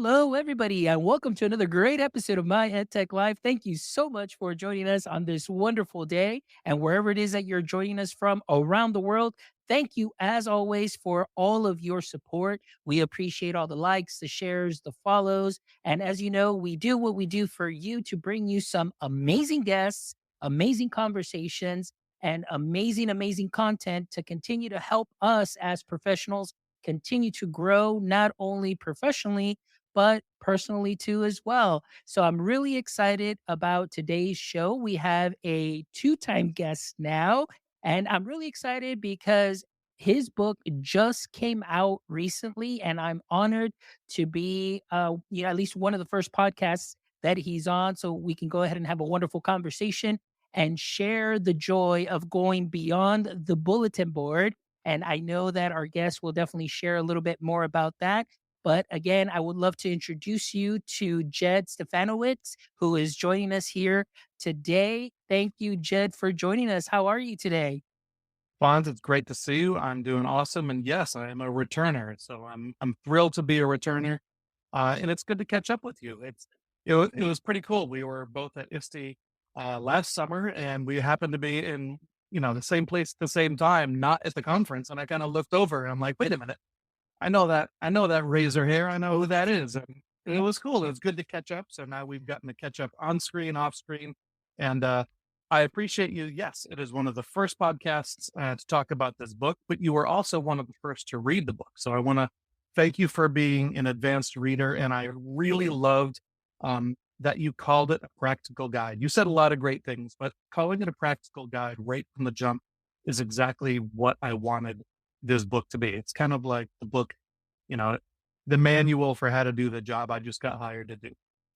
Hello, everybody, and welcome to another great episode of My EdTech Live. Thank you so much for joining us on this wonderful day. And wherever it is that you're joining us from around the world, thank you, as always, for all of your support. We appreciate all the likes, the shares, the follows. And as you know, we do what we do for you to bring you some amazing guests, amazing conversations, and amazing content to continue to help us as professionals continue to grow, not only professionally but personally too as well. So I'm really excited about today's show. We have a two-time guest now, and I'm really excited because his book just came out recently, and I'm honored to be, at least one of the first podcasts that he's on. So we can go ahead and have a wonderful conversation and share the joy of going beyond the bulletin board. And I know that our guest will definitely share a little bit more about that. But again, I would love to introduce you to Jed Stefanowicz, who is joining us here today. Thank you, Jed, for joining us. How are you today? Fonz, it's great to see you. I'm doing awesome, and yes, I am a returner, so I'm thrilled to be a returner, and it's good to catch up with you. It was pretty cool. We were both at ISTE last summer, and we happened to be in the same place at the same time, not at the conference. And I kind of looked over, and I'm like, wait a minute, I know that razor hair. I know who that is, and it was cool. It was good to catch up. So now we've gotten to catch up on screen, off screen, and I appreciate you. Yes, it is one of the first podcasts to talk about this book, but you were also one of the first to read the book. So I want to thank you for being an advanced reader. And I really loved that you called it a practical guide. You said a lot of great things, but calling it a practical guide right from the jump is exactly what I wanted this book to be. It's kind of like the book, you know, the manual for how to do the job I just got hired to do.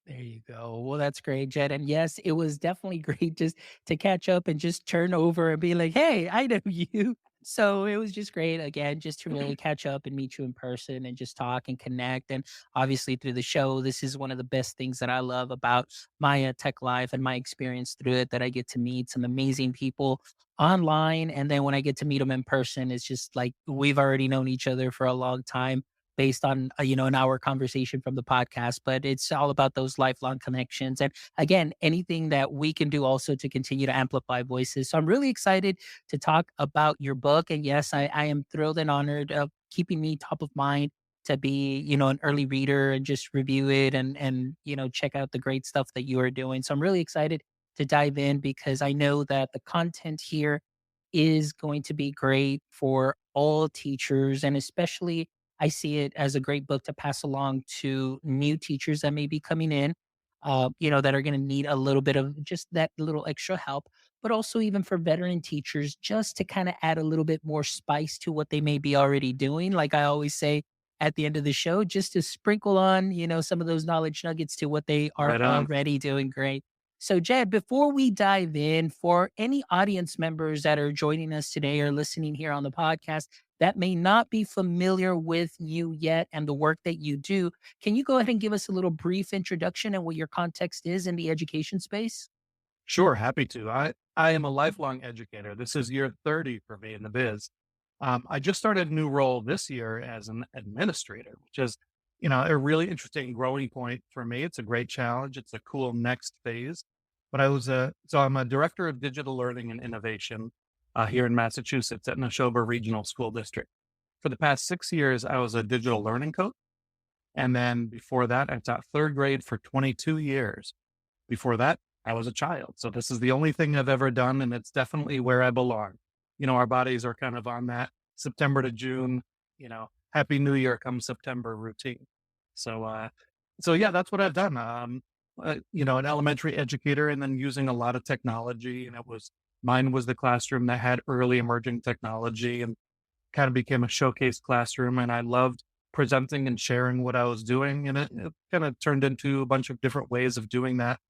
There you go. Well, that's great, Jed. And yes, it was definitely great just to catch up and just turn over and be like, hey, I know you. So it was just great again, just to really catch up and meet you in person and just talk and connect. And obviously through the show, this is one of the best things that I love about my tech life and my experience through it, that I get to meet some amazing people online. And then when I get to meet them in person, it's just like we've already known each other for a long time based on an hour conversation from the podcast, but it's all about those lifelong connections. And again, anything that we can do also to continue to amplify voices. So I'm really excited to talk about your book. And yes, I am thrilled and honored of keeping me top of mind to be an early reader and just review it and check out the great stuff that you are doing. So I'm really excited to dive in because I know that the content here is going to be great for all teachers, and especially I see it as a great book to pass along to new teachers that may be coming in, that are going to need a little bit of just that little extra help, but also even for veteran teachers, just to kind of add a little bit more spice to what they may be already doing. Like I always say at the end of the show, just to sprinkle on, some of those knowledge nuggets to what they are Right on. already doing great. So, Jed, before we dive in, for any audience members that are joining us today or listening here on the podcast that may not be familiar with you yet and the work that you do, can you go ahead and give us a little brief introduction and what your context is in the education space? Sure, happy to. I am a lifelong educator. This is year 30 for me in the biz. I just started a new role this year as an administrator, which is, a really interesting growing point for me. It's a great challenge. It's a cool next phase. But I'm a director of digital learning and innovation here in Massachusetts at Neshoba Regional School District. For the past 6 years, I was a digital learning coach. And then before that, I taught third grade for 22 years. Before that, I was a child. So this is the only thing I've ever done, and it's definitely where I belong. Our bodies are kind of on that September to June, Happy New Year come September routine. So, so yeah, that's what I've done. An elementary educator, and then using a lot of technology. And mine was the classroom that had early emerging technology and kind of became a showcase classroom. And I loved presenting and sharing what I was doing. And it kind of turned into a bunch of different ways of doing that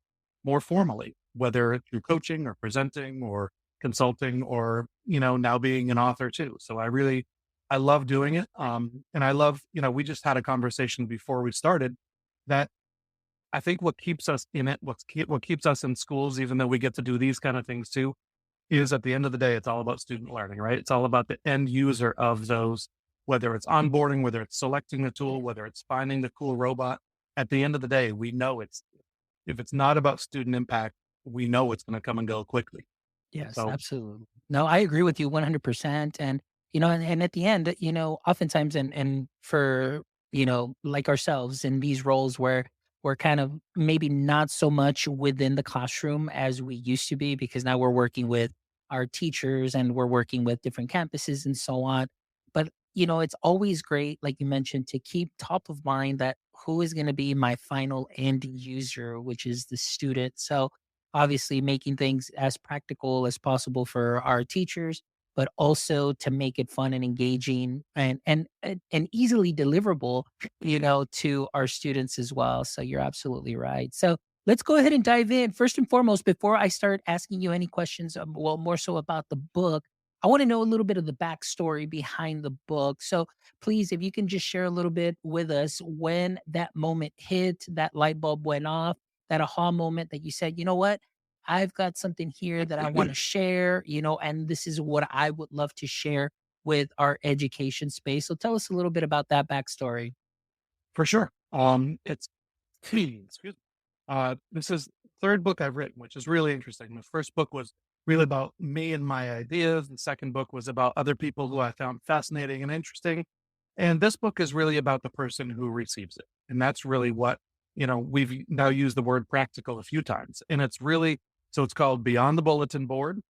more formally, whether through coaching or presenting or consulting or, now being an author too. So I love doing it. And I love, we just had a conversation before we started that I think what keeps us in it, what keeps us in schools, even though we get to do these kind of things too, is at the end of the day, it's all about student learning, right? It's all about the end user of those, whether it's onboarding, whether it's selecting the tool, whether it's finding the cool robot. at the end of the day, we know if it's not about student impact, we know it's going to come and go quickly. Yes, So absolutely. No, I agree with you 100%. And, and at the end, oftentimes, and for, like ourselves in these roles where we're kind of maybe not so much within the classroom as we used to be, because now we're working with our teachers and we're working with different campuses and so on. But, it's always great, like you mentioned, to keep top of mind that who is going to be my final end user, which is the student. So, obviously making things as practical as possible for our teachers, but also to make it fun and engaging and easily deliverable, to our students as well. So you're absolutely right. So let's go ahead and dive in. First and foremost, before I start asking you any questions, well, more so about the book, I want to know a little bit of the backstory behind the book. So please, if you can just share a little bit with us when that moment hit, that light bulb went off, that aha moment that you said, you know what? I've got something here that I want to share, and this is what I would love to share with our education space. So tell us a little bit about that backstory. for sure, it's excuse me. This is third book I've written, which is really interesting. The first book was really about me and my ideas. The second book was about other people who I found fascinating and interesting. And this book is really about the person who receives it. And that's really what, we've now used the word practical a few times. And it's really, so it's called Beyond the Bulletin Board,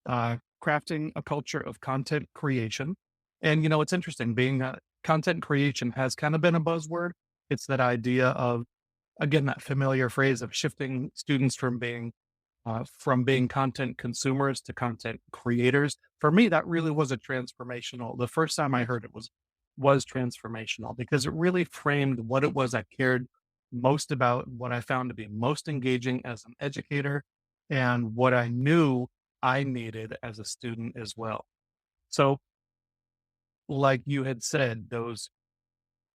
Crafting a Culture of Content Creation. And, it's interesting being content creation has kind of been a buzzword. It's that idea of, again, that familiar phrase of shifting students from being content consumers to content creators. For me, that really was a transformational. The first time I heard it was transformational because it really framed what it was I cared most about, what I found to be most engaging as an educator, and what I knew I needed as a student as well. So, like you had said, those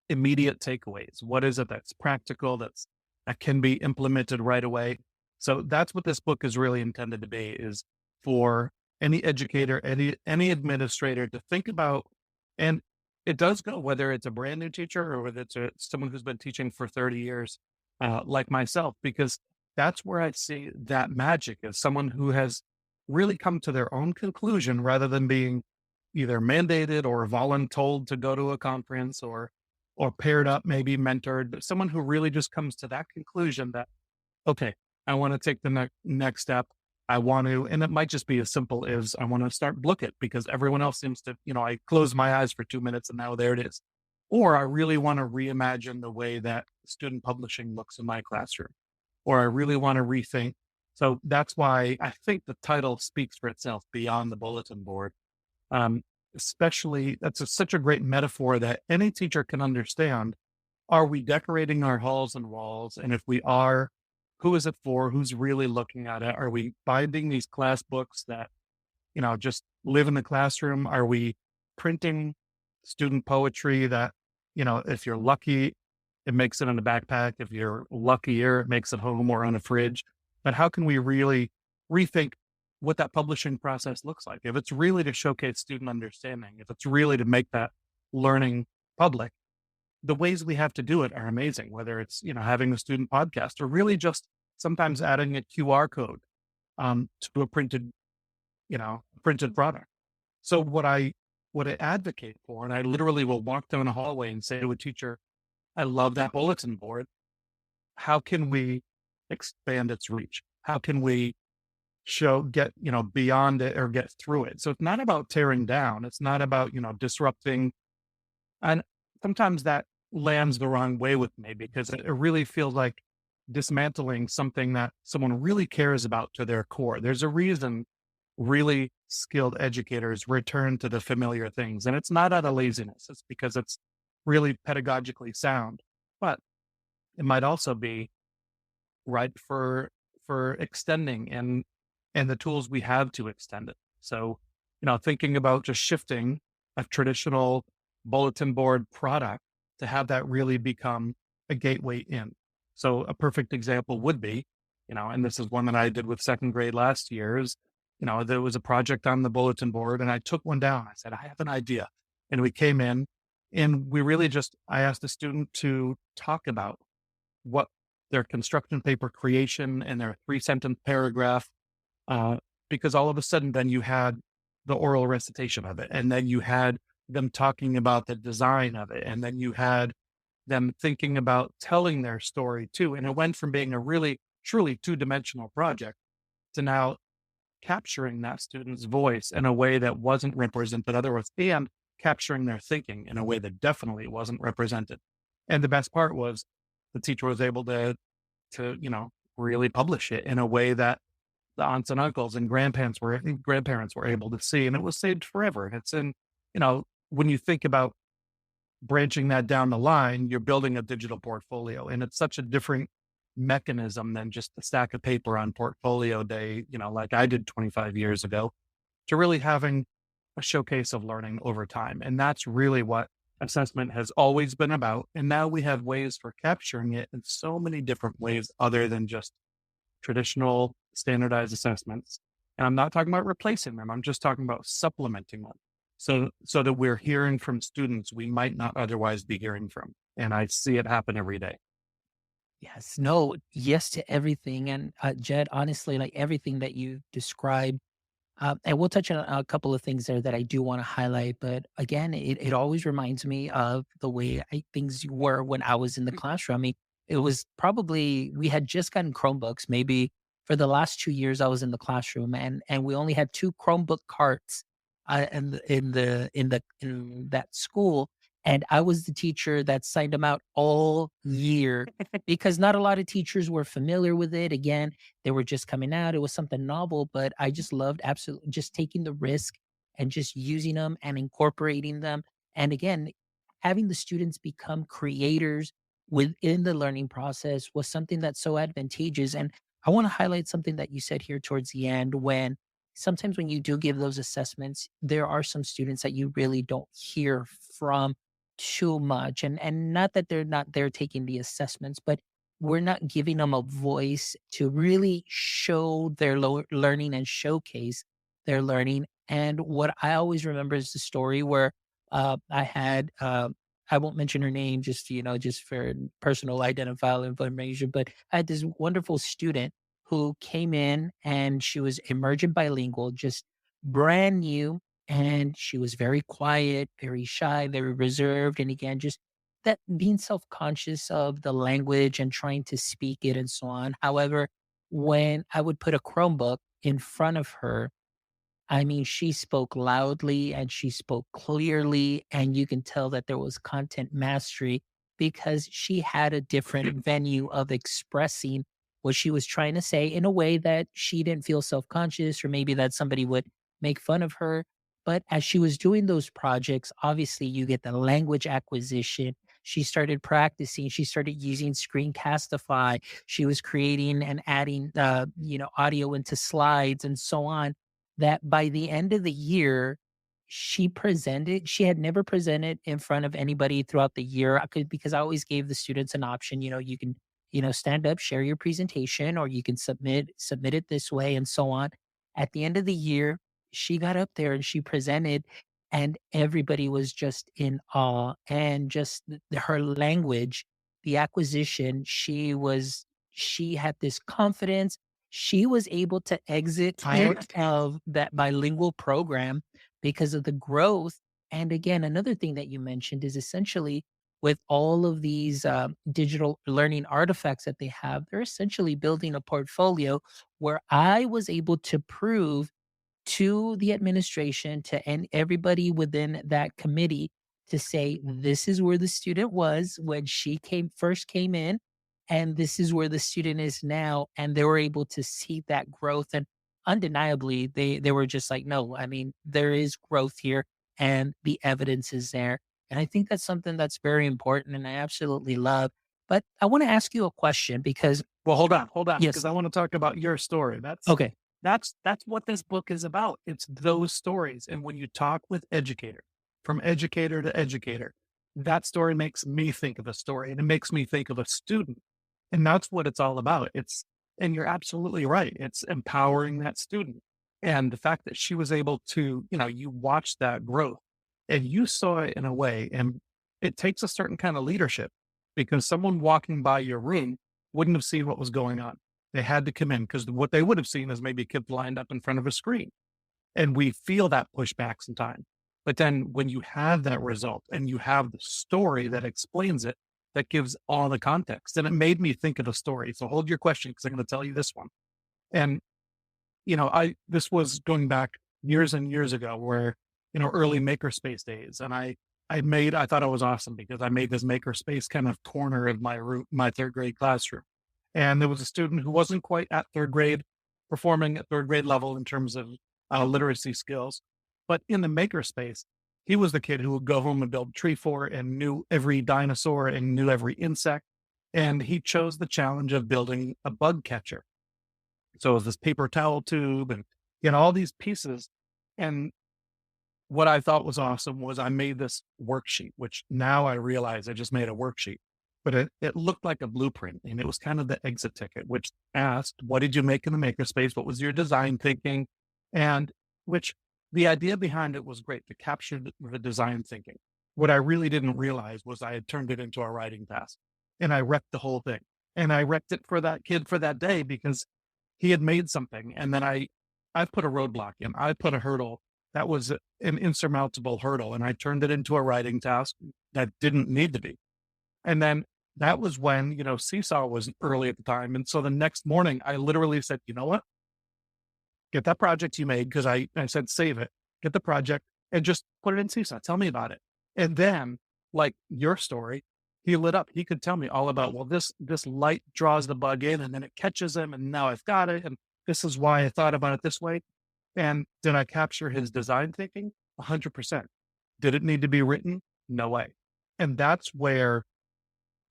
immediate takeaways. What is it that's practical, that can be implemented right away? So that's what this book is really intended to be, is for any educator, any administrator to think about. And it does go whether it's a brand new teacher or whether it's someone who's been teaching for 30 years, like myself, because that's where I see that magic is someone who has really come to their own conclusion rather than being either mandated or voluntold to go to a conference or paired up, maybe mentored, but someone who really just comes to that conclusion that, okay, I want to take the next step. I want to, and it might just be as simple as I want to start Book It because everyone else seems to, I close my eyes for 2 minutes and now there it is. Or I really want to reimagine the way that student publishing looks in my classroom, or I really want to rethink. So that's why I think the title speaks for itself, Beyond the Bulletin Board. Um, Especially, that's such a great metaphor that any teacher can understand. Are we decorating our halls and walls? And if we are, who is it for? Who's really looking at it? Are we binding these class books that, just live in the classroom? Are we printing student poetry that, if you're lucky, it makes it in a backpack. If you're luckier, it makes it home or on a fridge. But how can we really rethink what that publishing process looks like? If it's really to showcase student understanding, if it's really to make that learning public, the ways we have to do it are amazing, whether it's, having a student podcast or really just sometimes adding a QR code to a printed product. So what I advocate for, and I literally will walk down a hallway and say to a teacher, I love that bulletin board. How can we expand its reach? How can we get, beyond it or get through it? So it's not about tearing down. It's not about, disrupting. And sometimes that lands the wrong way with me because it really feels like dismantling something that someone really cares about to their core. There's a reason really skilled educators return to the familiar things. And it's not out of laziness. It's because it's really pedagogically sound, but it might also be right for extending and the tools we have to extend it. So, thinking about just shifting a traditional bulletin board product to have that really become a gateway in. So a perfect example would be, and this is one that I did with second grade last year is, there was a project on the bulletin board and I took one down. I said, I have an idea. And we came in and we really just, I asked the student to talk about what their construction paper creation and their 3 sentence paragraph, uh, because all of a sudden then you had the oral recitation of it, and then you had them talking about the design of it, and then you had them thinking about telling their story too. And it went from being a really truly two-dimensional project to now capturing that student's voice in a way that wasn't represented otherwise, and capturing their thinking in a way that definitely wasn't represented. And the best part was the teacher was able to, really publish it in a way that the aunts and uncles and grandparents were able to see, and it was saved forever. And it's in, when you think about branching that down the line, you're building a digital portfolio, and it's such a different mechanism than just a stack of paper on portfolio day, like I did 25 years ago, to really having a showcase of learning over time. And that's really what assessment has always been about. And now we have ways for capturing it in so many different ways other than just traditional standardized assessments. And I'm not talking about replacing them. I'm just talking about supplementing them. So that we're hearing from students we might not otherwise be hearing from. And I see it happen every day. Yes, no, yes to everything. And Jed, honestly, like everything that you described. And we'll touch on a couple of things there that I do want to highlight. But again, it always reminds me of the way things were when I was in the classroom. I mean, it was probably, we had just gotten Chromebooks. Maybe for the last 2 years I was in the classroom, and we only had two Chromebook carts in that school. And I was the teacher that signed them out all year because not a lot of teachers were familiar with it. Again, they were just coming out. It was something novel, but I just loved absolutely just taking the risk and just using them and incorporating them. And again, having the students become creators within the learning process was something that's so advantageous. And I want to highlight something that you said here towards the end when sometimes when you do give those assessments, there are some students that you really don't hear from too much. And not that they're not there taking the assessments, but we're not giving them a voice to really show their learning and showcase their learning. And what I always remember is the story where I had, I won't mention her name, just just for personal identifiable information. But I had this wonderful student who came in and she was emergent bilingual, just brand new, and she was very quiet, very shy, very reserved, and again, just that being self-conscious of the language and trying to speak it and so on. However, when I would put a Chromebook in front of her, I mean, she spoke loudly and she spoke clearly, and you can tell that there was content mastery because she had a different venue of expressing what she was trying to say in a way that she didn't feel self conscious, or maybe that somebody would make fun of her. But as she was doing those projects, obviously you get the language acquisition. She started practicing. She started using Screencastify. She was creating and adding, audio into slides and so on, that by the end of the year, she had never presented in front of anybody throughout the year. Because I always gave the students an option, you can, stand up, share your presentation, or you can submit it this way and so on. At the end of the year, she got up there and she presented, and everybody was just in awe. And just her language, the acquisition, she had this confidence. She was able to exit out of that bilingual program because of the growth. And again, another thing that you mentioned is essentially with all of these digital learning artifacts that they have, they're essentially building a portfolio where I was able to prove to the administration, to and everybody within that committee, to say this is where the student was when she came in, and this is where the student is now. And they were able to see that growth. And undeniably, they were just like, no, I mean, there is growth here and the evidence is there. And I think that's something that's very important and I absolutely love. But I want to ask you a question because Well, hold on, because yes, I want to talk about your story. okay. That's what this book is about. It's those stories. And when you talk with educator, from educator to educator, that story makes me think of a story and it makes me think of a student. And that's what it's all about. And you're absolutely right. It's empowering that student. And the fact that she was able to, you watch that growth and you saw it in a way, and it takes a certain kind of leadership because someone walking by your room wouldn't have seen what was going on. They had to come in because what they would have seen is maybe kids lined up in front of a screen. And we feel that pushback sometimes. But then when you have that result and you have the story that explains it, that gives all the context. And it made me think of a story. So hold your question because I'm going to tell you this one. And, this was going back years and years ago where, early makerspace days. And I thought it was awesome because I made this makerspace kind of corner of my third grade classroom. And there was a student who wasn't quite at third grade, performing at third grade level in terms of literacy skills. But in the makerspace, he was the kid who would go home and build a tree fort and knew every dinosaur and knew every insect. And he chose the challenge of building a bug catcher. So it was this paper towel tube and, all these pieces. And what I thought was awesome was I made this worksheet, which now I realize I just made a worksheet, but it looked like a blueprint and it was kind of the exit ticket, which asked, what did you make in the makerspace? What was your design thinking? And which the idea behind it was great to capture the design thinking. What I really didn't realize was I had turned it into a writing task and I wrecked the whole thing. And I wrecked it for that kid for that day because he had made something. And then I put a roadblock in, I put a hurdle that was an insurmountable hurdle. And I turned it into a writing task that didn't need to be. And then that was when, Seesaw was early at the time. And so the next morning, I literally said, you know what? Get that project you made because I said, save it, get the project and just put it in Seesaw. Tell me about it. And then, like your story, he lit up. He could tell me all about, well, this light draws the bug in and then it catches him. And now I've got it. And this is why I thought about it this way. And did I capture his design thinking? 100%. Did it need to be written? No way. And that's where,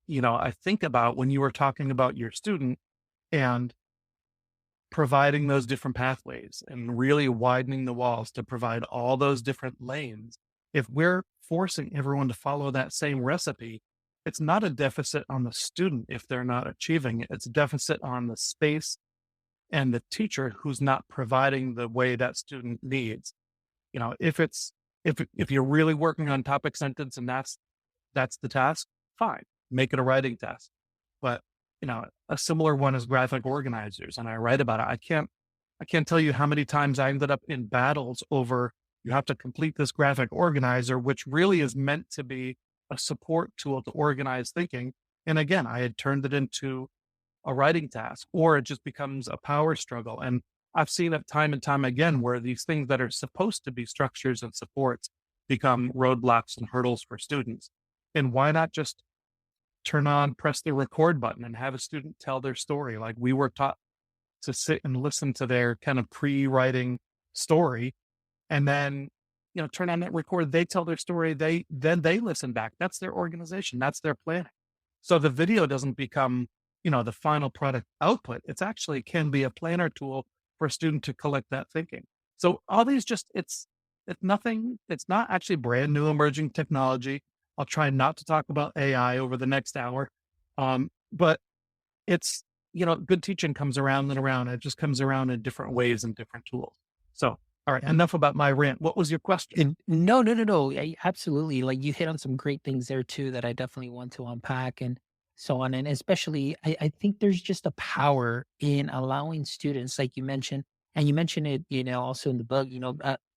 I think about when you were talking about your student and providing those different pathways and really widening the walls to provide all those different lanes. If we're forcing everyone to follow that same recipe, it's not a deficit on the student if they're not achieving it. It's a deficit on the space and the teacher who's not providing the way that student needs. If you're really working on topic sentence and that's the task, fine, make it a writing task. But a similar one is graphic organizers, and I write about it. I can't tell you how many times I ended up in battles over you have to complete this graphic organizer, which really is meant to be a support tool to organize thinking. And again, I had turned it into a writing task, or it just becomes a power struggle. And I've seen it time and time again where these things that are supposed to be structures and supports become roadblocks and hurdles for students. And why not just press the record button and have a student tell their story? Like we were taught to sit and listen to their kind of pre-writing story and then, turn on that record, they tell their story, they listen back. That's their organization. That's their planning. So the video doesn't become, the final product output. It's actually can be a planner tool for a student to collect that thinking. So all these it's nothing, it's not actually brand new emerging technology. I'll try not to talk about AI over the next hour. But it's, good teaching comes around and around. It just comes around in different ways and different tools. So, all right, enough about my rant. What was your question? No, no, no, no. Absolutely. Like you hit on some great things there too that I definitely want to unpack and so on. And especially, I think there's just a power in allowing students, like you mentioned, and you mentioned it, also in the book,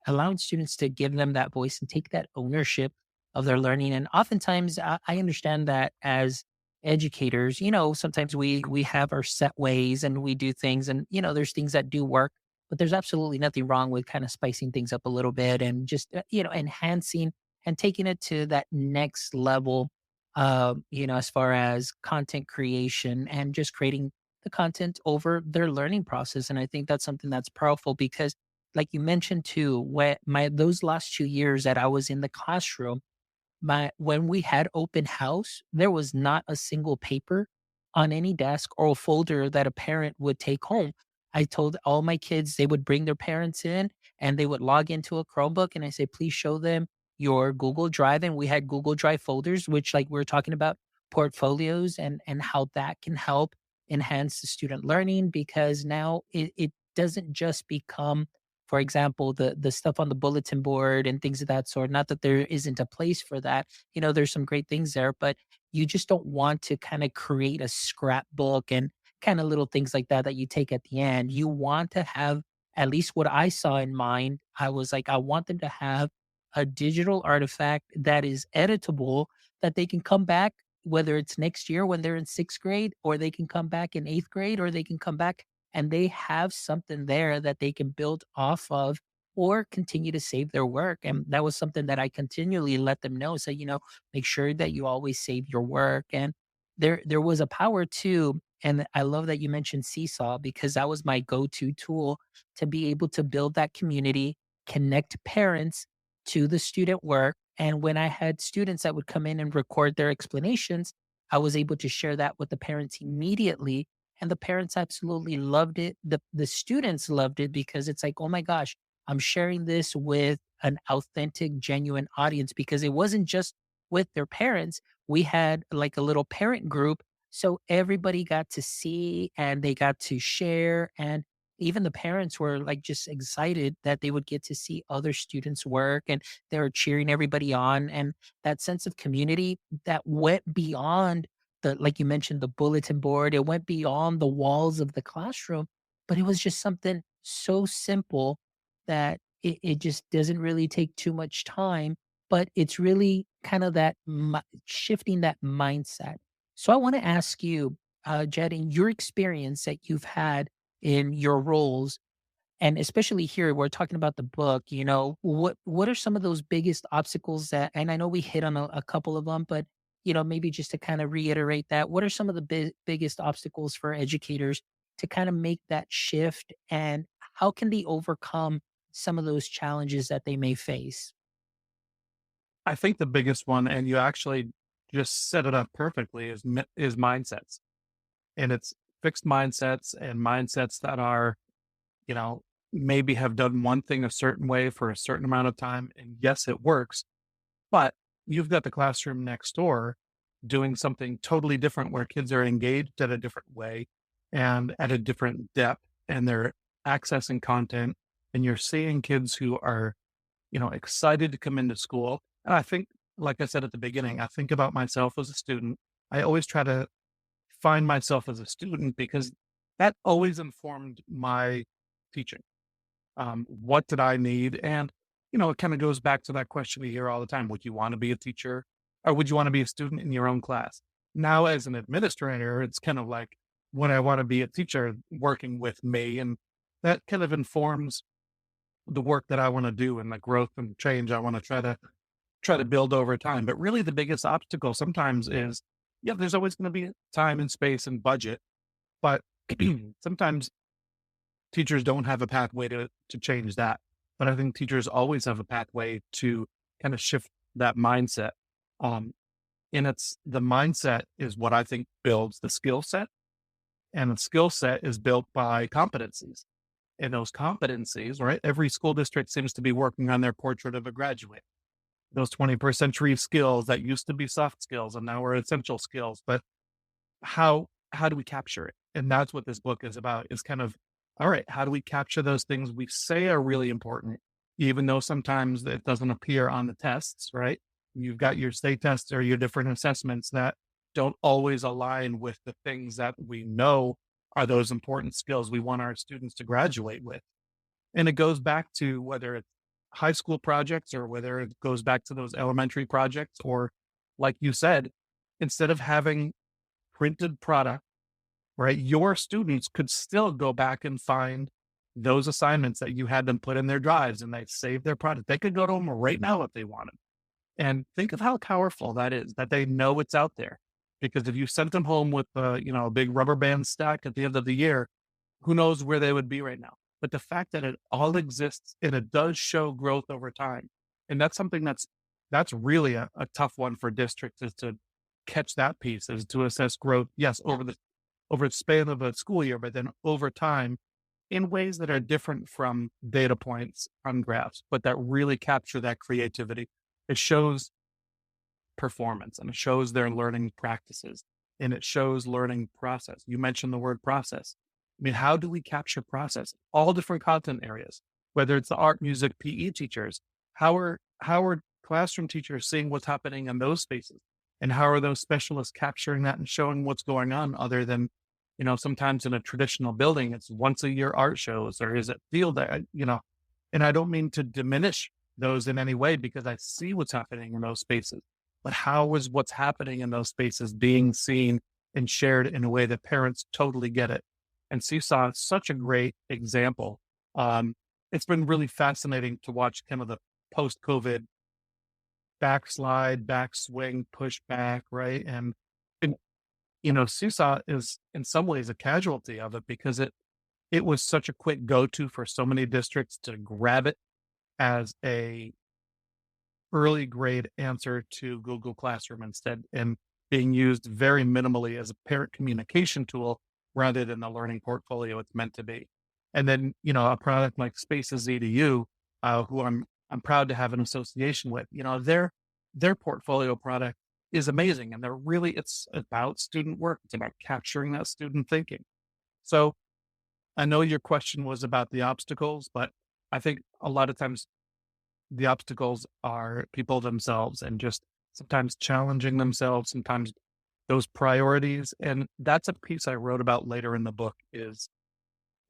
allowing students to give them that voice and take that ownership of their learning. And oftentimes, I understand that as educators, sometimes we have our set ways and we do things, and there's things that do work, but there's absolutely nothing wrong with kind of spicing things up a little bit and just enhancing and taking it to that next level. As far as content creation and just creating the content over their learning process. And I think that's something that's powerful because, like you mentioned too, when those last 2 years that I was in the classroom, when we had open house, there was not a single paper on any desk or a folder that a parent would take home. I told all my kids they would bring their parents in and they would log into a Chromebook and I say, please show them your Google Drive. And we had Google Drive folders, which like we were talking about portfolios and how that can help enhance the student learning because now it doesn't just become For example, the stuff on the bulletin board and things of that sort. Not that there isn't a place for that. There's some great things there, but you just don't want to kind of create a scrapbook and kind of little things like that that you take at the end. You want to have at least what I saw in mind. I was like, I want them to have a digital artifact that is editable that they can come back, whether it's next year when they're in sixth grade, or they can come back in eighth grade, or they can come back and they have something there that they can build off of or continue to save their work. And that was something that I continually let them know. So, make sure that you always save your work. And there was a power too. And I love that you mentioned Seesaw because that was my go-to tool to be able to build that community, connect parents to the student work. And when I had students that would come in and record their explanations, I was able to share that with the parents immediately. And the parents absolutely loved it. The students loved it because it's like, oh my gosh, I'm sharing this with an authentic, genuine audience because it wasn't just with their parents. We had like a little parent group. So everybody got to see and they got to share. And even the parents were like just excited that they would get to see other students work and they were cheering everybody on. And that sense of community that went beyond like you mentioned, the bulletin board, it went beyond the walls of the classroom, but it was just something so simple that it just doesn't really take too much time, but it's really kind of that shifting that mindset. So I want to ask you, Jed, in your experience that you've had in your roles, and especially here, we're talking about the book, what are some of those biggest obstacles that, and I know we hit on a couple of them, but, maybe just to kind of reiterate that, what are some of the biggest obstacles for educators to kind of make that shift and how can they overcome some of those challenges that they may face? I think the biggest one, and you actually just set it up perfectly, is mindsets, and it's fixed mindsets and mindsets that are, you know, maybe have done one thing a certain way for a certain amount of time, and yes, it works, but you've got the classroom next door doing something totally different where kids are engaged at a different way and at a different depth, and they're accessing content, and you're seeing kids who are, excited to come into school. And I think, like I said at the beginning, I think about myself as a student. I always try to find myself as a student because that always informed my teaching. What did I need? And, it kind of goes back to that question we hear all the time. Would you want to be a teacher or would you want to be a student in your own class? Now, as an administrator, it's kind of like, would I want to be a teacher working with me? And that kind of informs the work that I want to do and the growth and change I want to try to build over time. But really the biggest obstacle sometimes is, yeah, there's always going to be time and space and budget, but sometimes teachers don't have a pathway to change that. But I think teachers always have a pathway to kind of shift that mindset. Um, and it's the mindset is what I think builds the skill set. And the skill set is built by competencies. And those competencies, right? Every school district seems to be working on their portrait of a graduate. Those 21st century skills that used to be soft skills and now are essential skills. But how do we capture it? And that's what this book is about, is kind of, all right, how do we capture those things we say are really important, even though sometimes it doesn't appear on the tests, right? You've got your state tests or your different assessments that don't always align with the things that we know are those important skills we want our students to graduate with. And it goes back to whether it's high school projects or whether it goes back to those elementary projects, or like you said, instead of having printed product, right, your students could still go back and find those assignments that you had them put in their drives and they save their product. They could go to them right now if they wanted. And think of how powerful that is, that they know it's out there. Because if you sent them home with a big rubber band stack at the end of the year, who knows where they would be right now. But the fact that it all exists and it does show growth over time. And that's something that's really a tough one for districts, is to catch that piece, is to assess growth, yes, over the span of a school year, but then over time in ways that are different from data points on graphs, but that really capture that creativity. It shows performance and it shows their learning practices and it shows learning process. You mentioned the word process. I mean, how do we capture process? All different content areas. whether it's the art, music, PE teachers. How are classroom teachers seeing what's happening in those spaces? And how are those specialists capturing that and showing what's going on other than, sometimes in a traditional building, it's once a year art shows, or is it field, and I don't mean to diminish those in any way because I see what's happening in those spaces, but how is what's happening in those spaces being seen and shared in a way that parents totally get it? And Seesaw is such a great example. Um, it's been really fascinating to watch kind of the post COVID backslide, backswing, pushback, right? And Seesaw is in some ways a casualty of it because it was such a quick go-to for so many districts to grab it as a early grade answer to Google Classroom instead, and being used very minimally as a parent communication tool rather than the learning portfolio it's meant to be. And then, a product like Spaces EDU, who I'm proud to have an association with, their portfolio product is amazing. And it's about student work. It's about capturing that student thinking. So I know your question was about the obstacles, but I think a lot of times the obstacles are people themselves and just sometimes challenging themselves, sometimes those priorities. And that's a piece I wrote about later in the book is,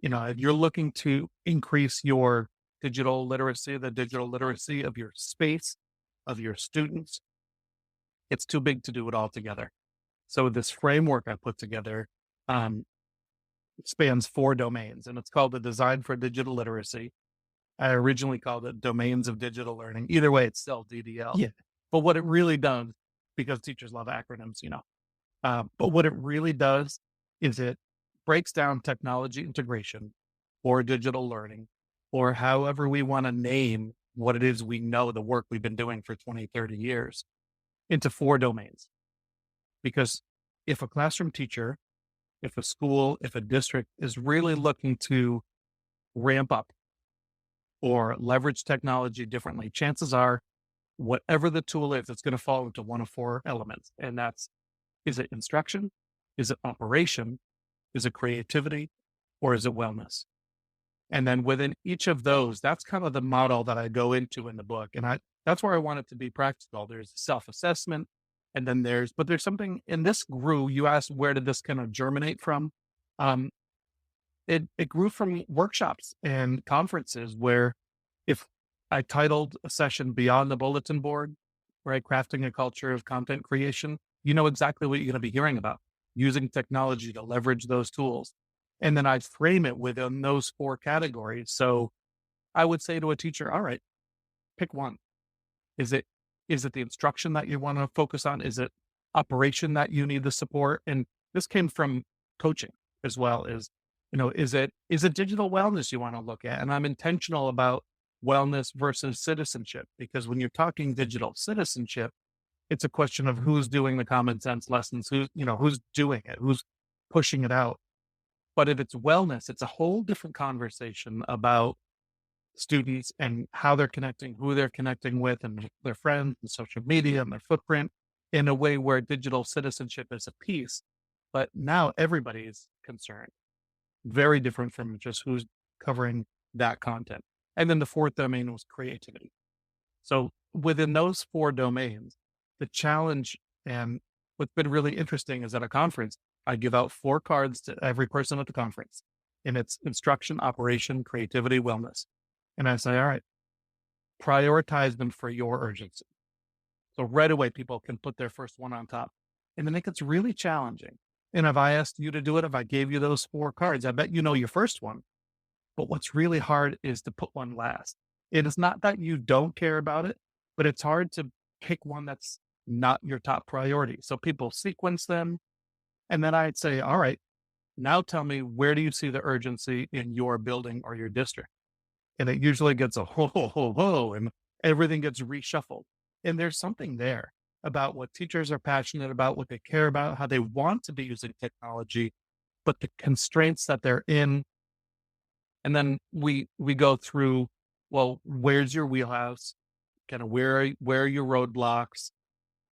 if you're looking to increase your digital literacy, the digital literacy of your space, of your students, it's too big to do it all together. So this framework I put together um, spans 4 domains, and it's called the Design for Digital Literacy. I originally called it Domains of Digital Learning. Either way, it's still DDL. Yeah. But what it really does, because teachers love acronyms, but what it really does is it breaks down technology integration or digital learning, or however we want to name what it is we know the work we've been doing for 20, 30 years, into 4 domains. Because if a classroom teacher, if a school, if a district is really looking to ramp up or leverage technology differently, chances are, whatever the tool is, it's going to fall into one of 4 elements. And that's, is it instruction? Is it operation? Is it creativity? Or is it wellness? And then within each of those, that's kind of the model that I go into in the book. And that's where I want it to be practical. There's self-assessment, and then there's something in this grew. You asked, where did this kind of germinate from? Um, it grew from workshops and conferences where, if I titled a session Beyond the Bulletin Board, right? Crafting a culture of content creation, you know exactly what you're going to be hearing about, using technology to leverage those tools. And then I'd frame it within those 4 categories. So I would say to a teacher, all right, pick one. Is it the instruction that you want to focus on? Is it operation that you need the support? And this came from coaching as well. Is it digital wellness you want to look at? And I'm intentional about wellness versus citizenship, because when you're talking digital citizenship, it's a question of who's doing the common sense lessons, who's doing it, who's pushing it out. But if it's wellness, it's a whole different conversation about students and how they're connecting, who they're connecting with, and their friends and social media and their footprint, in a way where digital citizenship is a piece. But now everybody's concerned. Very different from just who's covering that content. And then the 4th domain was creativity. So within those 4 domains, the challenge, and what's been really interesting, is at a conference, I give out 4 cards to every person at the conference, and it's instruction, operation, creativity, wellness. And I say, all right, prioritize them for your urgency. So right away, people can put their first one on top. And then it gets really challenging. And if I asked you to do it, if I gave you those 4 cards, I bet you know your first one. But what's really hard is to put one last. It is not that you don't care about it, but it's hard to pick one that's not your top priority. So people sequence them. And then I'd say, all right, now tell me, where do you see the urgency in your building or your district? And it usually gets a whoa, whoa, whoa, whoa, and everything gets reshuffled. And there's something there about what teachers are passionate about, what they care about, how they want to be using technology, but the constraints that they're in. And then we go through, well, where's your wheelhouse? Kind of where are your roadblocks?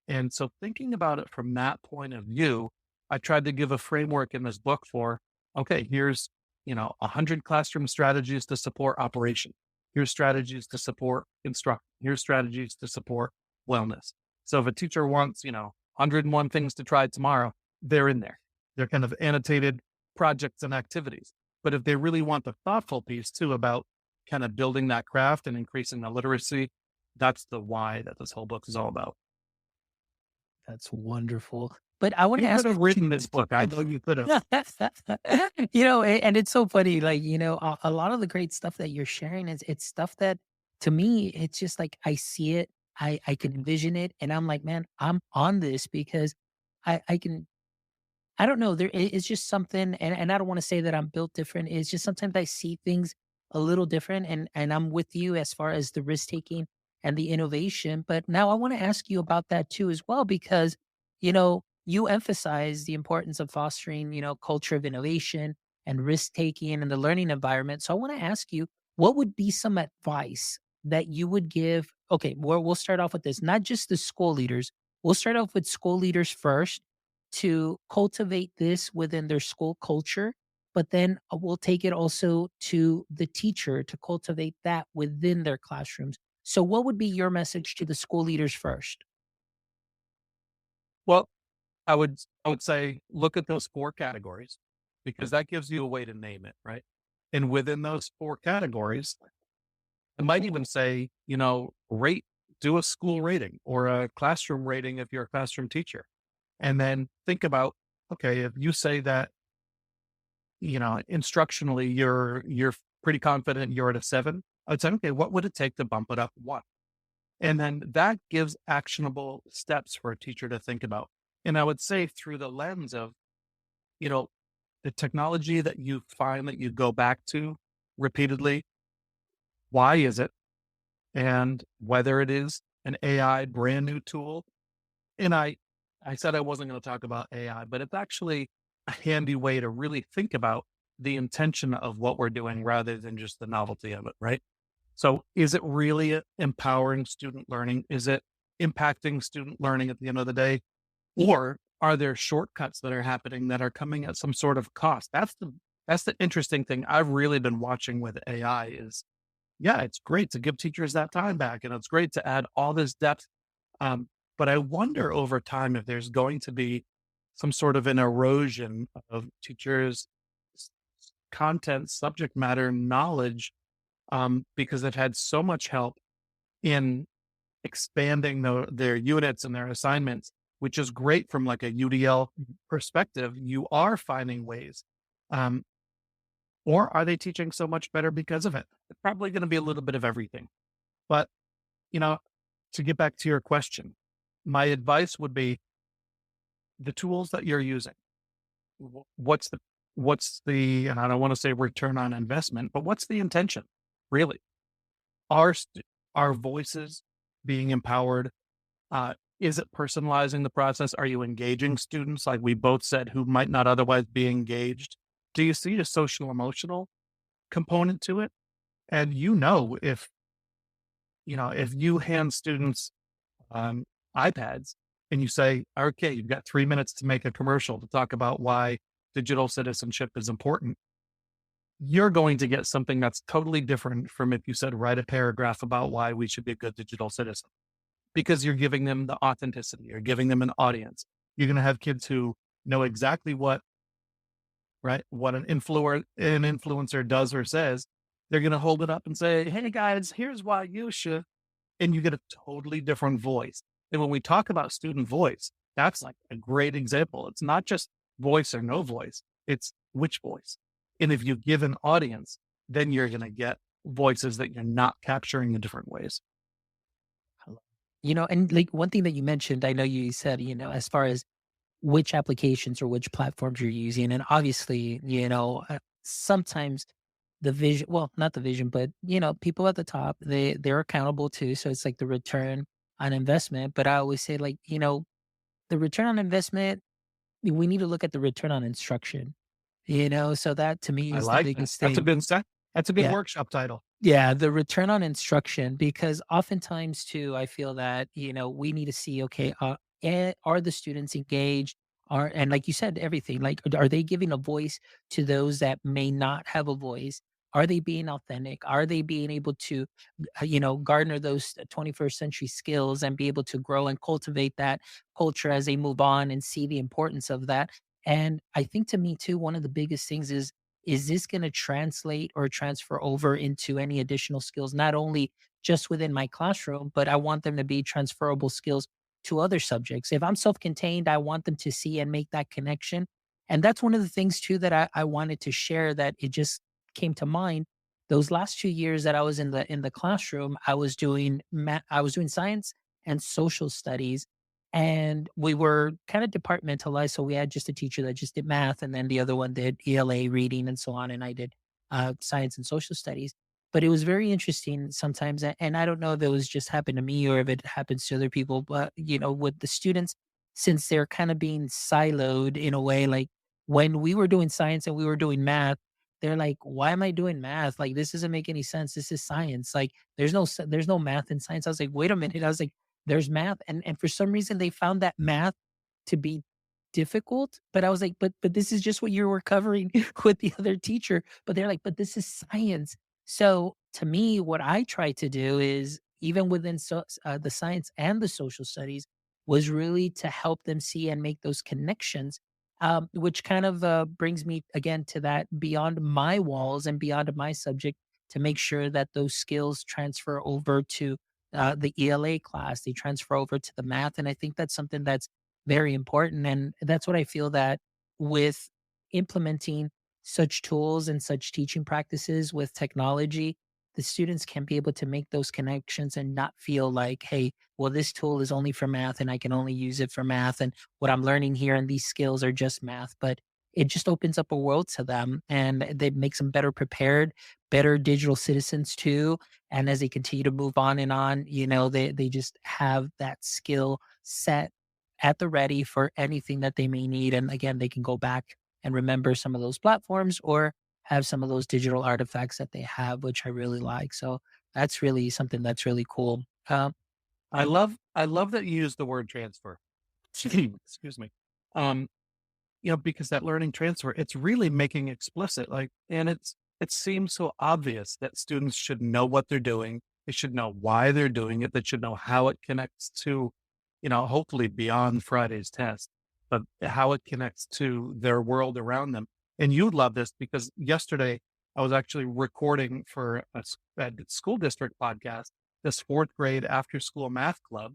And so thinking about it from that point of view, I tried to give a framework in this book for, okay, here's, 100 classroom strategies to support operation. Here's strategies to support instruction. Here's strategies to support wellness. So if a teacher wants, 101 things to try tomorrow, they're in there. They're kind of annotated projects and activities. But if they really want the thoughtful piece too about kind of building that craft and increasing the literacy, that's the why that this whole book is all about. That's wonderful. But I want You to could ask have written this book. I know you could have. and it's so funny, like, a lot of the great stuff that you're sharing is it's stuff that to me, it's just like I see it, I can envision it, and I'm like, man, I'm on this because I can I don't know. It's just something, and I don't want to say that I'm built different. It's just sometimes I see things a little different, and I'm with you as far as the risk taking and the innovation. But now I want to ask you about that too as well, because you emphasize the importance of fostering culture of innovation and risk taking and the learning environment. So I want to ask you, what would be some advice that you would give? Okay, we'll start off with this, not just the school leaders. We'll start off with school leaders first to cultivate this within their school culture, but then we'll take it also to the teacher to cultivate that within their classrooms. So, what would be your message to the school leaders first? Well, I would say look at those 4 categories because that gives you a way to name it, right? And within those 4 categories, it might even say, rate do a school rating or a classroom rating if you're a classroom teacher. And then think about, okay, if you say that, instructionally you're pretty confident you're at a 7, I'd say, okay, what would it take to bump it up 1? And then that gives actionable steps for a teacher to think about. And I would say through the lens of, you know, the technology that you find that you go back to repeatedly, why is it? And whether it is an AI brand new tool. And I said I wasn't going to talk about AI, but it's actually a handy way to really think about the intention of what we're doing rather than just the novelty of it, right? So is it really empowering student learning? Is it impacting student learning at the end of the day? Or are there shortcuts that are happening that are coming at some sort of cost? That's the interesting thing I've really been watching with AI is, yeah, it's great to give teachers that time back and it's great to add all this depth. Um, but I wonder over time if there's going to be some sort of an erosion of teachers' s- content, subject matter knowledge, because they've had so much help in expanding their units and their assignments, which is great from like a UDL perspective. You are finding ways. Um, or are they teaching so much better because of it? It's probably going to be a little bit of everything. But, you know, to get back to your question, my advice would be the tools that you're using. What's the, and I don't want to say return on investment, but what's the intention really? Are, are voices being empowered? Is it personalizing the process? Are you engaging students, like we both said, who might not otherwise be engaged? Do you see a social emotional component to it? And if you hand students um, iPads and you say, okay, you've got 3 minutes to make a commercial to talk about why digital citizenship is important, you're going to get something that's totally different from if you said, write a paragraph about why we should be a good digital citizen, because you're giving them the authenticity, you're giving them an audience. You're going to have kids who know exactly what an influencer does or says. They're going to hold it up and say, hey guys, here's why you should, and you get a totally different voice. And when we talk about student voice, that's like a great example. It's not just voice or no voice, it's which voice. And if you give an audience, then you're going to get voices that you're not capturing in different ways. And like one thing that you mentioned, I know you said, as far as which applications or which platforms you're using. And obviously, sometimes the vision, well, not the vision, but people at the top, they're accountable too. So it's like the return on investment. But I always say like, the return on investment, we need to look at the return on instruction, so that to me I is the like that. biggest That's a thing. good set. That's a good Yeah. workshop title. Yeah, the return on instruction, because oftentimes too, I feel that, we need to see, okay, are the students engaged? And like you said, everything, like, are they giving a voice to those that may not have a voice? Are they being authentic? Are they being able to, garner those 21st century skills and be able to grow and cultivate that culture as they move on and see the importance of that? And I think to me too, one of the biggest things is this going to translate or transfer over into any additional skills, not only just within my classroom, but I want them to be transferable skills to other subjects. If I'm self contained, I want them to see and make that connection. And that's one of the things too that I wanted to share that it just came to mind. Those last 2 years that I was in the classroom, I was doing science and social studies, and we were kind of departmentalized. So we had just a teacher that just did math, and then the other one did ELA reading and so on. And I did science and social studies. But it was very interesting sometimes, and I don't know if it was just happened to me or if it happens to other people. But with the students, since they're kind of being siloed in a way, like when we were doing science and we were doing math, they're like, "Why am I doing math? Like this doesn't make any sense. This is science. Like there's no math in science." I was like, "Wait a minute." I was like, "There's math." And for some reason they found that math to be difficult, but I was like, "But this is just what you were covering with the other teacher." But they're like, "But this is science." So to me, what I try to do is even within the science and the social studies was really to help them see and make those connections, which kind of brings me again to that beyond my walls and beyond my subject to make sure that those skills transfer over to the ELA class, they transfer over to the math. And I think that's something that's very important. And that's what I feel that with implementing such tools and such teaching practices with technology, the students can be able to make those connections and not feel like, hey, well, this tool is only for math and I can only use it for math. And what I'm learning here and these skills are just math. But it just opens up a world to them and it makes them better prepared, better digital citizens too. And as they continue to move on and on, they just have that skill set at the ready for anything that they may need. And again, they can go back and remember some of those platforms or have some of those digital artifacts that they have, which I really like. So that's really something that's really cool. I love that you use the word transfer. Excuse me. Um, because that learning transfer, it's really making explicit, like, and it seems so obvious that students should know what they're doing. They should know why they're doing it. They should know how it connects to, hopefully beyond Friday's test, but how it connects to their world around them. And you'd love this because yesterday I was actually recording for a school district podcast, this fourth grade after school math club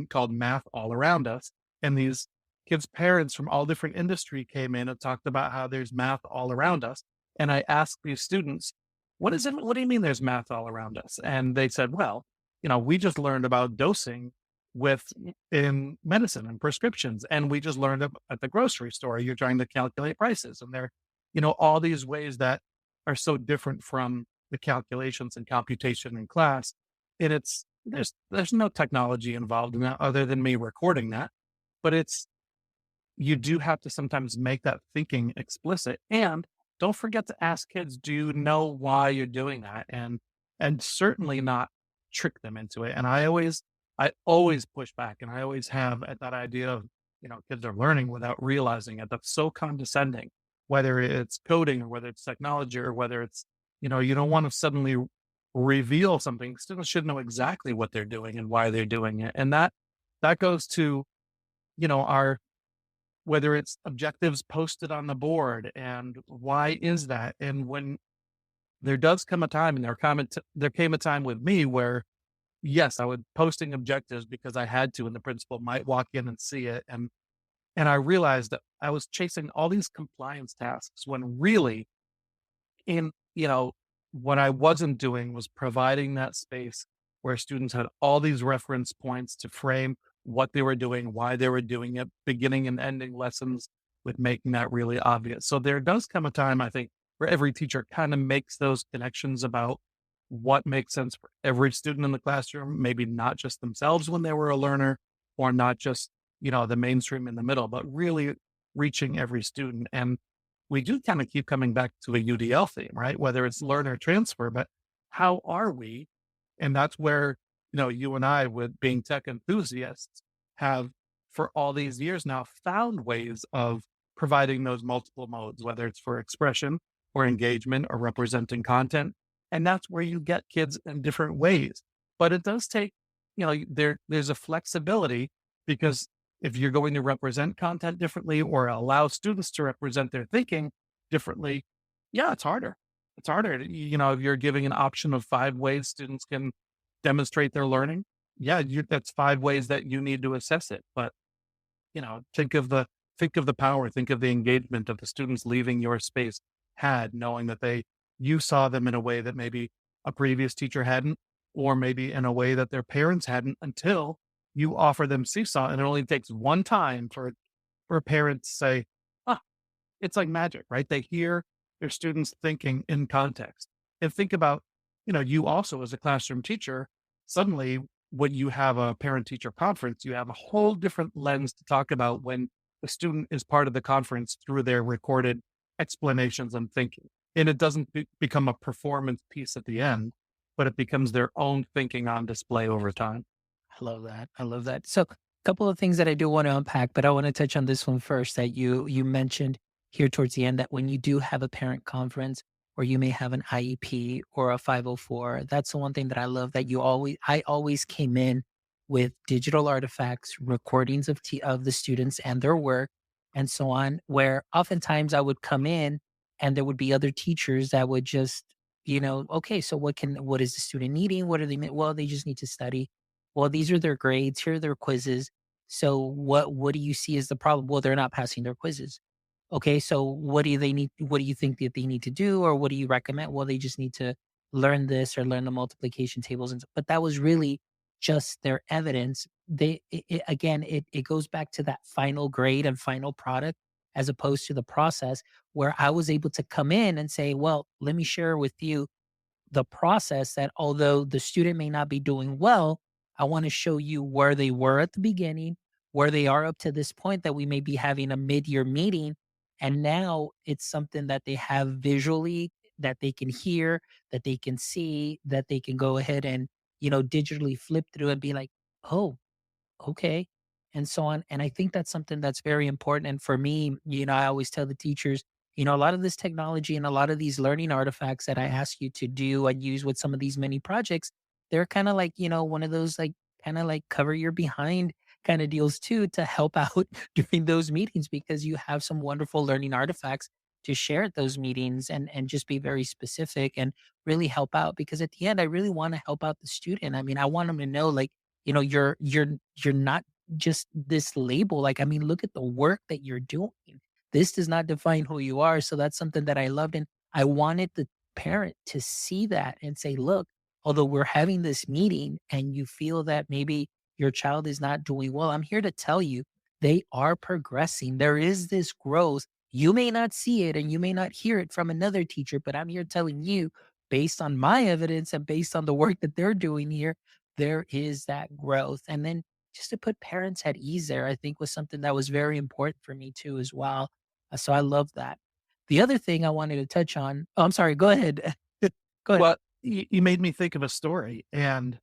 called Math All Around Us. And these kids' parents from all different industry came in and talked about how there's math all around us. And I asked these students, what is it? What do you mean there's math all around us? And they said, well, we just learned about dosing with in medicine and prescriptions. And we just learned at the grocery store, you're trying to calculate prices. And there, all these ways that are so different from the calculations and computation in class. And there's no technology involved in that other than me recording that. But you do have to sometimes make that thinking explicit. And don't forget to ask kids, do you know why you're doing that? And certainly not trick them into it. And I always push back and I always have at that idea of, kids are learning without realizing it. That's so condescending, whether it's coding or whether it's technology or whether it's, you don't want to suddenly reveal something. Students should know exactly what they're doing and why they're doing it. And that goes to, our whether it's objectives posted on the board and why is that? And when there does come a time and there came a time with me where, yes, I was posting objectives because I had to, and the principal might walk in and see it. And I realized that I was chasing all these compliance tasks when really in, what I wasn't doing was providing that space where students had all these reference points to frame what they were doing, why they were doing it, beginning and ending lessons with making that really obvious. So there does come a time, I think, where every teacher kind of makes those connections about what makes sense for every student in the classroom, maybe not just themselves when they were a learner, or not just, the mainstream in the middle, but really reaching every student. And we do kind of keep coming back to a UDL theme, right? Whether it's learner transfer, but how are we? And that's where, you and I, with being tech enthusiasts, have for all these years now found ways of providing those multiple modes, whether it's for expression, or engagement or representing content. And that's where you get kids in different ways. But it does take, there's a flexibility because if you're going to represent content differently or allow students to represent their thinking differently, yeah, it's harder. It's harder. If you're giving an option of 5 ways students can demonstrate their learning, yeah, that's 5 ways that you need to assess it. But think of the power, think of the engagement of the students leaving your space had, knowing that you saw them in a way that maybe a previous teacher hadn't, or maybe in a way that their parents hadn't until you offer them seesaw. And it only takes one time for a parent to say, ah, it's like magic, right? They hear their students thinking in context. And think about, you also as a classroom teacher, suddenly when you have a parent teacher conference, you have a whole different lens to talk about when the student is part of the conference through their recorded explanations and thinking. And it doesn't become a performance piece at the end, but it becomes their own thinking on display over time. I love that. I love that. So, a couple of things that I do want to unpack, but I want to touch on this one first that you mentioned here towards the end that when you do have a parent conference or you may have an IEP or a 504, that's the one thing that I love that I always came in with digital artifacts, recordings of the students and their work and so on, where oftentimes I would come in and there would be other teachers that would just, okay, so what is the student needing? What are well, they just need to study. Well, these are their grades, here are their quizzes. So what do you see as the problem? Well, they're not passing their quizzes. Okay, so what do you think that they need to do or what do you recommend? Well, they just need to learn this or learn the multiplication tables but that was really just their evidence. Again, it goes back to that final grade and final product as opposed to the process where I was able to come in and say, well, let me share with you the process that although the student may not be doing well, I want to show you where they were at the beginning, where they are up to this point that we may be having a mid-year meeting. And now it's something that they have visually, that they can hear, that they can see, that they can go ahead and, digitally flip through and be like, oh, okay, and so on. And I think that's something that's very important. And for me, I always tell the teachers, a lot of this technology and a lot of these learning artifacts that I ask you to do and use with some of these mini projects, they're kind of like, one of those like kind of like cover your behind kind of deals too to help out during those meetings because you have some wonderful learning artifacts to share at those meetings and just be very specific and really help out because at the end I really want to help out the student. I mean, I want them to know like you're not just this label. Like, I mean, look at the work that you're doing. This does not define who you are. So that's something that I loved. And I wanted the parent to see that and say, look, although we're having this meeting and you feel that maybe your child is not doing well, I'm here to tell you they are progressing. There is this growth. You may not see it and you may not hear it from another teacher, but I'm here telling you, based on my evidence and based on the work that they're doing here, there is that growth. And then just to put parents at ease there, I think was something that was very important for me too, as well. So I love that. The other thing I wanted to touch on, oh, I'm sorry, go ahead. Go ahead. Well, you made me think of a story, and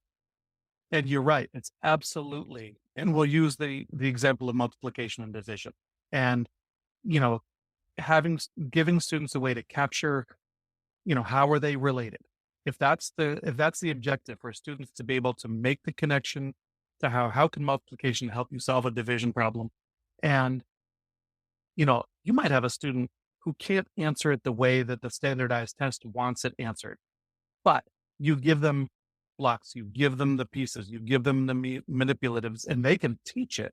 you're right. It's absolutely, and we'll use the example of multiplication and division, and you know, giving students a way to capture, how are they related? If that's the objective for students to be able to make the connection to how can multiplication help you solve a division problem, and you might have a student who can't answer it the way that the standardized test wants it answered, but you give them blocks, you give them the pieces, you give them the manipulatives, and they can teach it,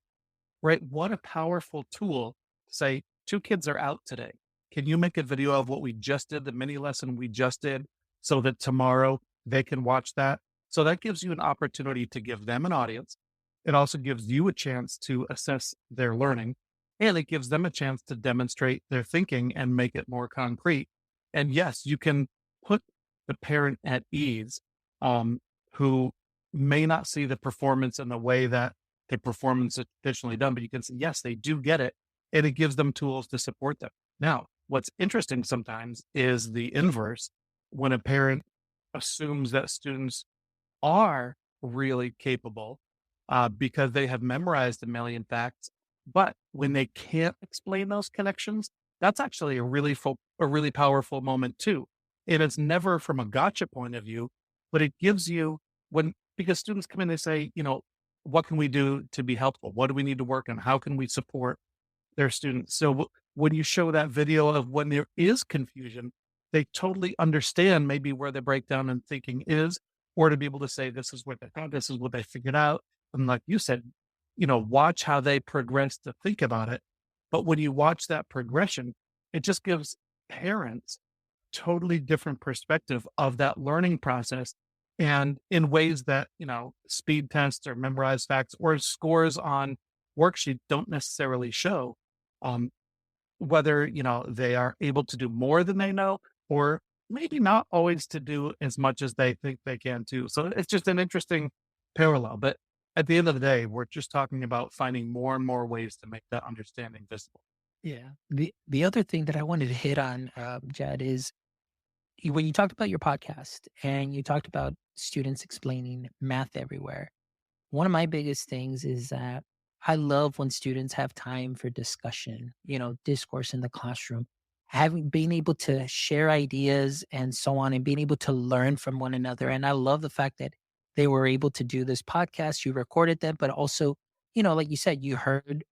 right? What a powerful tool to say, 2 kids are out today. Can you make a video of what we just did, the mini lesson we just did, so that tomorrow they can watch that? So that gives you an opportunity to give them an audience. It also gives you a chance to assess their learning, and it gives them a chance to demonstrate their thinking and make it more concrete. And yes, you can put the parent at ease, who may not see the performance in the way that the performance is traditionally done, but you can say, yes, they do get it. And it gives them tools to support them. Now, what's interesting sometimes is the inverse when a parent assumes that students are really capable because they have memorized a million facts. But when they can't explain those connections, that's actually a really powerful moment too. And it's never from a gotcha point of view, but it gives you because students come in, they say, what can we do to be helpful? What do we need to work on? How can we support their students? So when you show that video of when there is confusion, they totally understand maybe where the breakdown in thinking is, or to be able to say, this is what they thought, this is what they figured out. And like you said, watch how they progress to think about it. But when you watch that progression, it just gives parents totally different perspective of that learning process, and in ways that, speed tests or memorized facts or scores on worksheet don't necessarily show. Um, whether, they are able to do more than they know, or maybe not always to do as much as they think they can too. So it's just an interesting parallel. But at the end of the day, we're just talking about finding more and more ways to make that understanding visible. Yeah. The other thing that I wanted to hit on, Jed, is when you talked about your podcast and you talked about students explaining math everywhere. One of my biggest things is that I love when students have time for discussion, discourse in the classroom, having being able to share ideas and so on, and being able to learn from one another. And I love the fact that they were able to do this podcast. You recorded them, but also, like you said, you heard,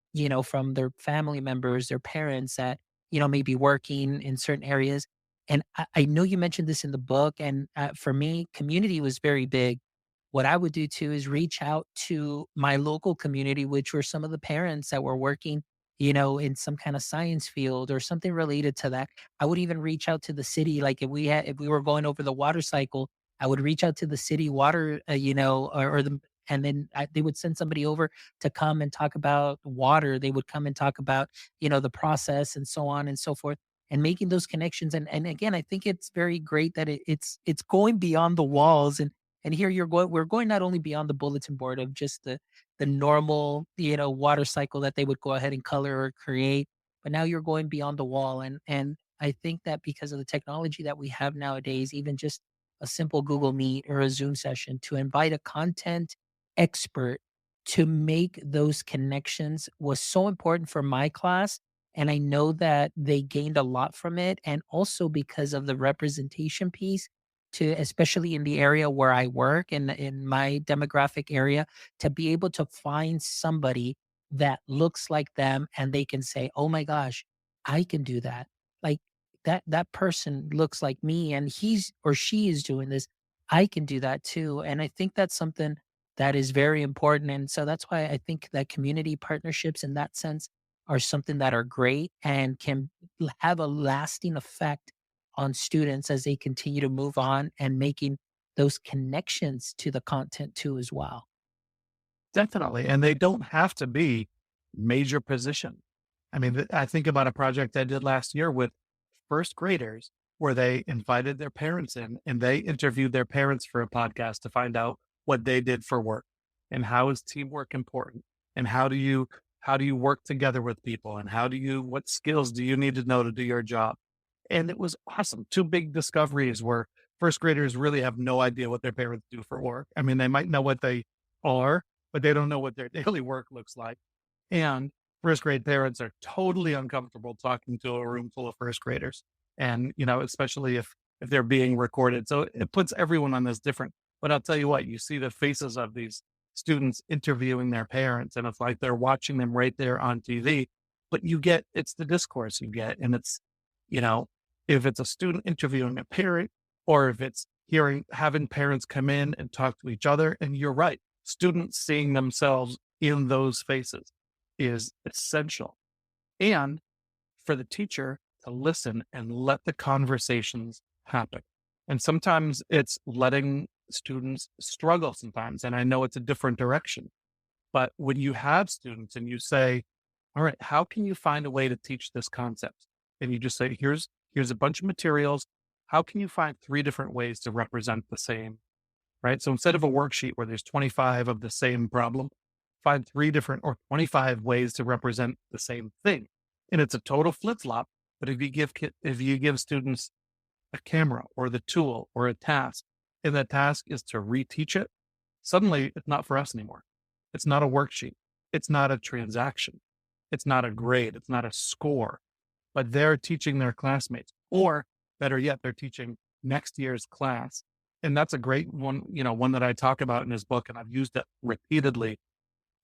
from their family members, their parents that, may be working in certain areas. And I know you mentioned this in the book. And for me, community was very big. What I would do too is reach out to my local community, which were some of the parents that were working, in some kind of science field or something related to that. I would even reach out to the city. Like if we were going over the water cycle, I would reach out to the city water, and then they would send somebody over to come and talk about water. They would come and talk about, the process and so on and so forth, and making those connections. And again, I think it's very great that it's going beyond the walls. And here we're going not only beyond the bulletin board of just the normal, water cycle that they would go ahead and color or create, but now you're going beyond the wall. And I think that because of the technology that we have nowadays, even just a simple Google Meet or a Zoom session, to invite a content expert to make those connections was so important for my class. And I know that they gained a lot from it. And also because of the representation piece, to especially in the area where I work, in my demographic area, to be able to find somebody that looks like them and they can say, "Oh my gosh, I can do that." Like that person looks like me and he's or she is doing this. I can do that too. And I think that's something that is very important. And so that's why I think that community partnerships in that sense are something that are great and can have a lasting effect on students as they continue to move on and making those connections to the content too as well. Definitely. And they don't have to be major position. I mean, I think about a project I did last year with first graders where they invited their parents in and they interviewed their parents for a podcast to find out what they did for work and how is teamwork important and how do you work together with people and what skills do you need to know to do your job. And it was awesome. Two big discoveries where first graders really have no idea what their parents do for work. I mean, they might know what they are, but they don't know what their daily work looks like. And first grade parents are totally uncomfortable talking to a room full of first graders. And, especially if they're being recorded. So it puts everyone on this different, but I'll tell you what, you see the faces of these students interviewing their parents, and it's like they're watching them right there on TV. But it's the discourse you get. And it's, you know, if it's a student interviewing a parent, or if it's having parents come in and talk to each other. And you're right, students seeing themselves in those faces is essential. And for the teacher to listen and let the conversations happen. And sometimes it's letting students struggle sometimes. And I know it's a different direction, but when you have students and you say, all right, how can you find a way to teach this concept? And you just say, here's a bunch of materials. How can you find three different ways to represent the same, right? So instead of a worksheet where there's 25 of the same problem, find three different or 25 ways to represent the same thing. And it's a total flip flop. But if you give students a camera or the tool or a task, and the task is to reteach it, suddenly it's not for us anymore. It's not a worksheet. It's not a transaction. It's not a grade. It's not a score. but they're teaching their classmates, or better yet, they're teaching next year's class. And that's a great one, one that I talk about in his book, and I've used it repeatedly,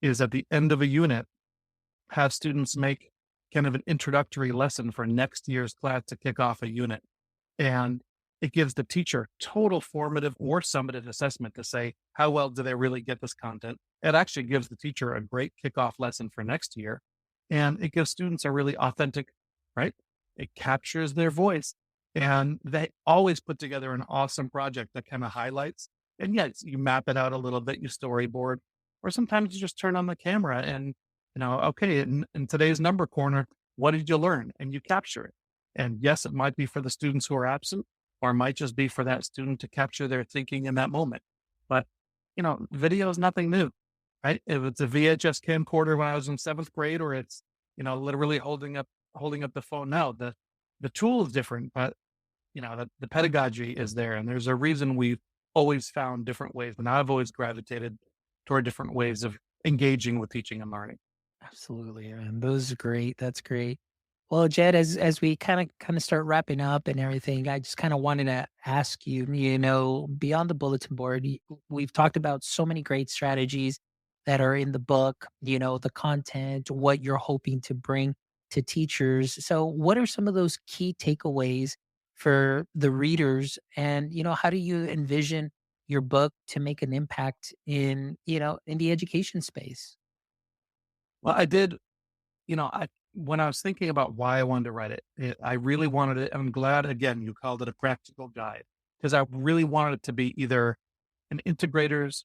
is at the end of a unit, have students make kind of an introductory lesson for next year's class to kick off a unit. And it gives the teacher total formative or summative assessment to say, how well do they really get this content? It actually gives the teacher a great kickoff lesson for next year. And it gives students a really authentic, right? It captures their voice. And they always put together an awesome project that kind of highlights. And yes, you map it out a little bit, you storyboard, or sometimes you just turn on the camera and, okay, in today's number corner, what did you learn? And you capture it. And yes, it might be for the students who are absent, or it might just be for that student to capture their thinking in that moment. But, video is nothing new, right? If it's a VHS camcorder when I was in seventh grade, or it's, literally holding up the phone now, the tool is different, but the pedagogy is there. And there's a reason we've always found different ways. And I've always gravitated toward different ways of engaging with teaching and learning. Absolutely, man. Those are great. That's great. Well, Jed, as we kind of start wrapping up and everything, I just kind of wanted to ask you, beyond the bulletin board, we've talked about so many great strategies that are in the book, the content, what you're hoping to bring to teachers. So, what are some of those key takeaways for the readers? And, how do you envision your book to make an impact in the education space? Well, I did, when I was thinking about why I wanted to write I really wanted it. I'm glad, again, you called it a practical guide, because I really wanted it to be either an integrator's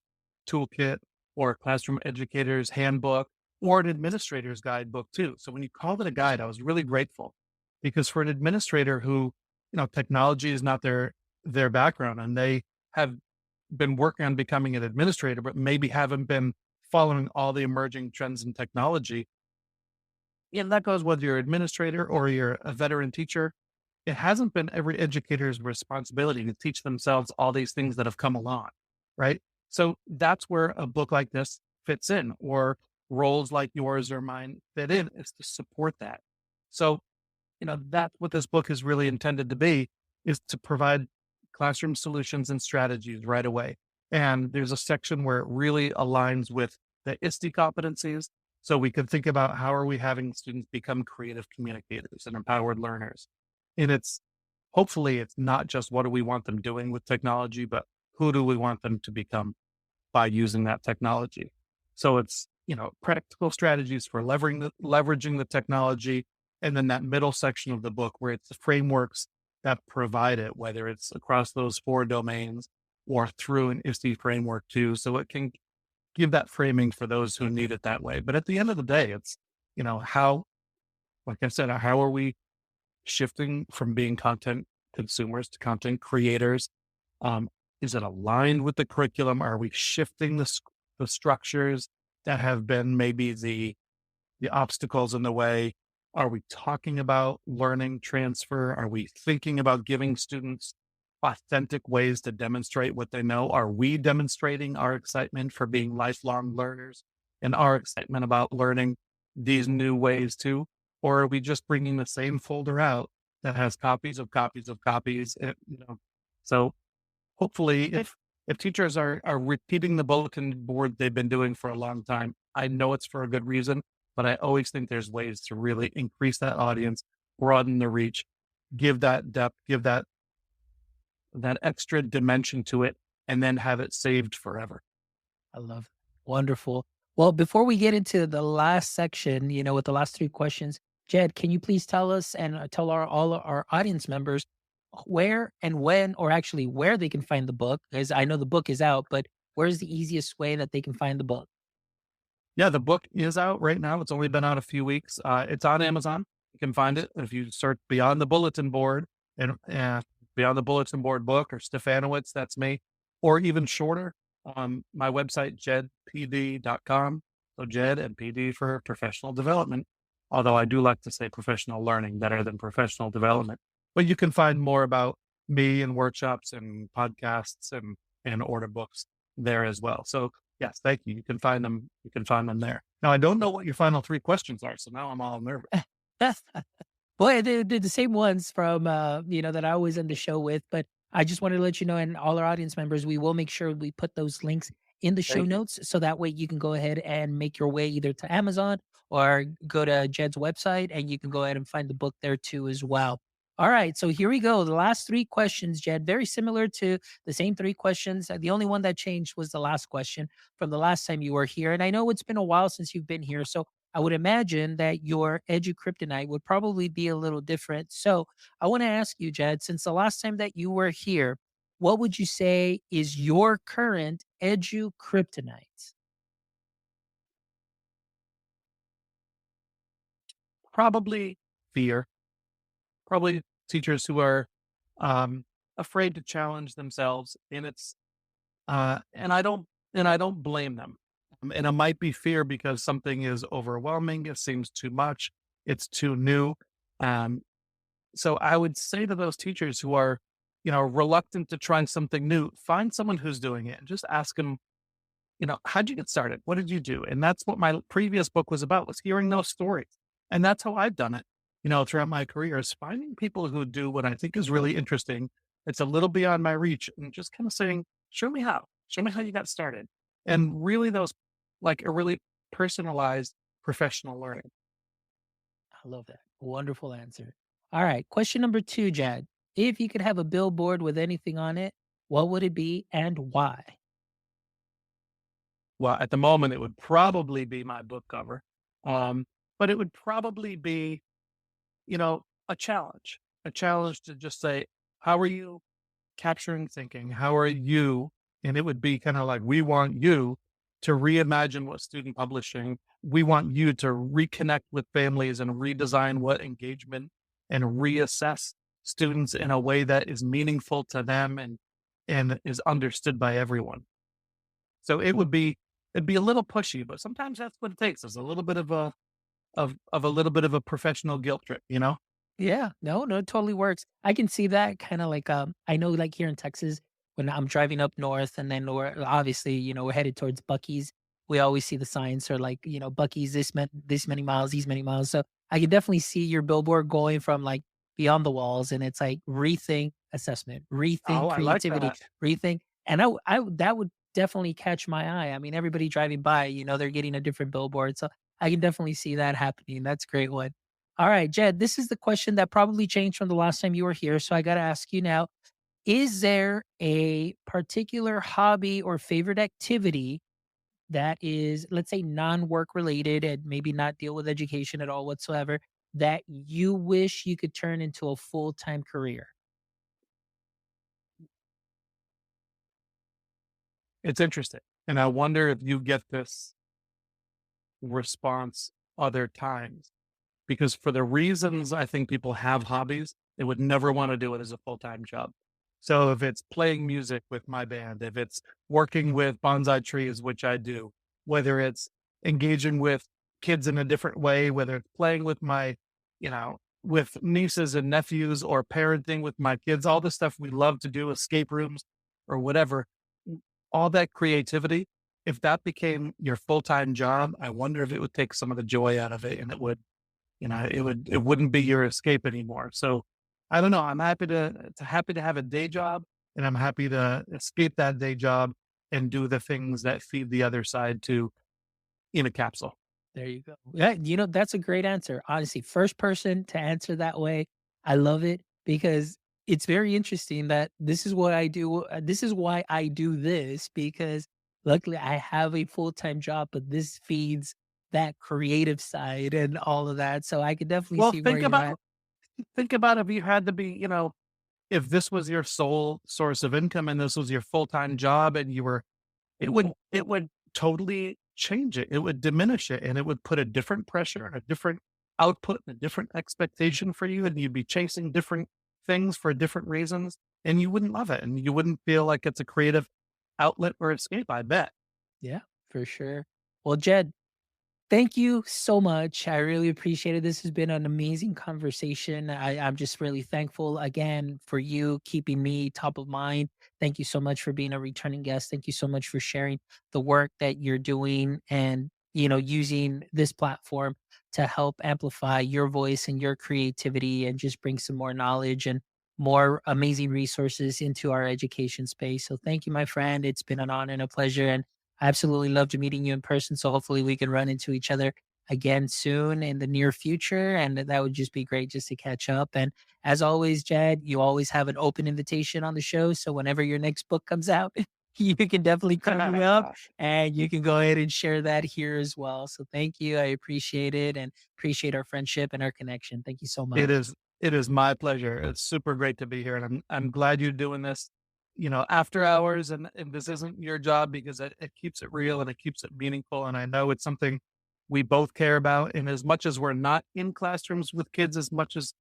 toolkit or a classroom educator's handbook or an administrator's guidebook too. So when you called it a guide, I was really grateful, because for an administrator who, technology is not their background, and they have been working on becoming an administrator, but maybe haven't been following all the emerging trends in technology. And that goes whether you're an administrator or you're a veteran teacher. It hasn't been every educator's responsibility to teach themselves all these things that have come along, right? So that's where a book like this fits in, or roles like yours or mine fit in, is to support that. So, that's what this book is really intended to be, is to provide classroom solutions and strategies right away. And there's a section where it really aligns with the ISTE competencies. So we could think about, how are we having students become creative communicators and empowered learners? And hopefully it's not just what do we want them doing with technology, but who do we want them to become by using that technology? So it's, practical strategies for leveraging the technology. And then that middle section of the book, where it's the frameworks that provide it, whether it's across those four domains or through an ISTE framework too. So it can give that framing for those who need it that way. But at the end of the day, it's, how, like I said, how are we shifting from being content consumers to content creators? Is it aligned with the curriculum? Are we shifting the structures that have been maybe the obstacles in the way? Are we talking about learning transfer? Are we thinking about giving students authentic ways to demonstrate what they know? Are we demonstrating our excitement for being lifelong learners and our excitement about learning these new ways too? Or are we just bringing the same folder out that has copies of copies of copies? So hopefully, if teachers are repeating the bulletin board they've been doing for a long time, I know it's for a good reason, but I always think there's ways to really increase that audience, broaden the reach, give that depth, give that extra dimension to it, and then have it saved forever. I love it. Wonderful. Well, before we get into the last section, with the last three questions, Jed, can you please tell us and tell all our audience members where and when, or actually where they can find the book? Because I know the book is out, but where's the easiest way that they can find the book? Yeah, the book is out right now. It's only been out a few weeks. It's on Amazon. You can find it if you search Beyond the Bulletin Board, and Beyond the Bulletin Board book, or Stefanowicz, that's me, or even shorter. My website, jedpd.com. So Jed and PD for professional development. Although I do like to say professional learning better than professional development. But you can find more about me and workshops and podcasts and order books there as well. So yes, thank you. You can find them. You can find them there. Now I don't know what your final three questions are, so now I'm all nervous. Well, they're the same ones from, that I always end the show with, but I just wanted to let you know, and all our audience members, we will make sure we put those links in the show Thank you. notes, so that way you can go ahead and make your way either to Amazon or go to Jed's website, and you can go ahead and find the book there too as well. All right, so here we go. The last 3 questions, Jed, very similar to the same 3 questions. The only one that changed was the last question from the last time you were here, and I know it's been a while since you've been here, so I would imagine that your EduKryptonite would probably be a little different. So I want to ask you, Jed, since the last time that you were here, what would you say is your current EduKryptonite? Probably fear, probably teachers who are um, afraid to challenge themselves, and I don't blame them. And it might be fear because something is overwhelming. It seems too much. It's too new. Um, so I would say to those teachers who are, reluctant to try something new, find someone who's doing it and just ask them, how'd you get started? What did you do? And that's what my previous book was about, was hearing those stories. And that's how I've done it, throughout my career, is finding people who do what I think is really interesting. It's a little beyond my reach, and just kind of saying, show me how you got started. And really those, like, a really personalized professional learning. I love that. Wonderful answer. All right. Question number 2, Jed. If you could have a billboard with anything on it, what would it be and why? Well, at the moment, it would probably be my book cover. Um, but it would probably be, a challenge to just say, how are you capturing thinking? How are you? And it would be kind of like, we want you to reimagine what student publishing, we want you to reconnect with families and redesign what engagement and reassess students in a way that is meaningful to them and is understood by everyone. So it'd be a little pushy, but sometimes that's what it takes, is a little bit of a little bit of a professional guilt trip, you know? Yeah, no, no, it totally works. I can see that kind of like I know like here in Texas when I'm driving up north and then we're obviously, we're headed towards Bucky's. We always see the signs or like, Bucky's this many miles, these many miles. So I can definitely see your billboard going from like beyond the walls and it's like rethink assessment, Oh, rethink I like creativity, that. rethink. And that would definitely catch my eye. I mean, everybody driving by, they're getting a different billboard. So I can definitely see that happening. That's a great one. All right, Jed, this is the question that probably changed from the last time you were here. So I got to ask you now, is there a particular hobby or favorite activity that is, let's say, non work related and maybe not deal with education at all whatsoever that you wish you could turn into a full time career? It's interesting, and I wonder if you get this response other times, because for the reasons I think people have hobbies, they would never wanna do it as a full-time job. So if it's playing music with my band, if it's working with bonsai trees, which I do, whether it's engaging with kids in a different way, whether it's playing with with nieces and nephews, or parenting with my kids, all the stuff we love to do, escape rooms or whatever, all that creativity, if that became your full-time job, I wonder if it would take some of the joy out of it, and it wouldn't be your escape anymore. So I don't know. I'm happy to have a day job, and I'm happy to escape that day job and do the things that feed the other side to, in a capsule. There you go. Yeah, that's a great answer. Honestly, first person to answer that way. I love it because it's very interesting that this is what I do. This is why I do this because luckily I have a full-time job, but this feeds that creative side and all of that. So I could definitely Well, see where you're at. think about if you had to be, if this was your sole source of income and this was your full-time job, and you were it would totally change it. It would diminish it, and it would put a different pressure and a different output and a different expectation for you, and you'd be chasing different things for different reasons, and you wouldn't love it, and you wouldn't feel like it's a creative outlet or escape, I bet. Yeah, for sure. Well, Jed, thank you so much. I really appreciate it. This has been an amazing conversation. I'm just really thankful again for you keeping me top of mind. Thank you so much for being a returning guest. Thank you so much for sharing the work that you're doing. And using this platform to help amplify your voice and your creativity and just bring some more knowledge and more amazing resources into our education space. So thank you, my friend. It's been an honor and a pleasure. And I absolutely loved meeting you in person. So hopefully we can run into each other again soon in the near future. And that would just be great just to catch up. And as always, Jed, you always have an open invitation on the show. So whenever your next book comes out, you can definitely come me up and you can go ahead and share that here as well. So thank you. I appreciate it and appreciate our friendship and our connection. Thank you so It much. is it is my pleasure. It's super great to be here, and I'm glad you're doing this, after hours, and this isn't your job because it keeps it real and it keeps it meaningful. And I know it's something we both care about. And as much as we're not in classrooms with kids, as much as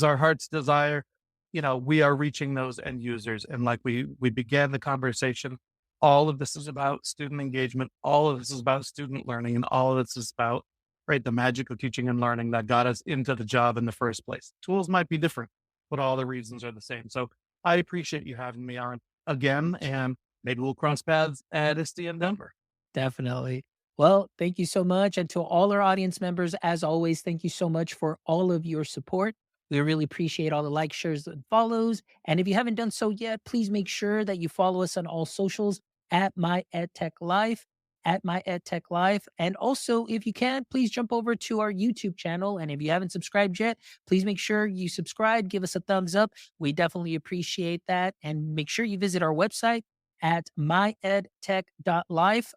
our hearts desire, we are reaching those end users. And like we began the conversation, all of this is about student engagement. All of this is about student learning, and all of this is about right? The magic of teaching and learning that got us into the job in the first place. Tools might be different, but all the reasons are the same. So I appreciate you having me on again, and maybe we'll cross paths at ISTE in Denver. Definitely. Well, thank you so much. And to all our audience members, as always, thank you so much for all of your support. We really appreciate all the likes, shares, and follows. And if you haven't done so yet, please make sure that you follow us on all socials at My EdTech Life, at My EdTech Life. And also, if you can, please jump over to our YouTube channel. And if you haven't subscribed yet, please make sure you subscribe, give us a thumbs up. We definitely appreciate that. And make sure you visit our website at myedtech.life,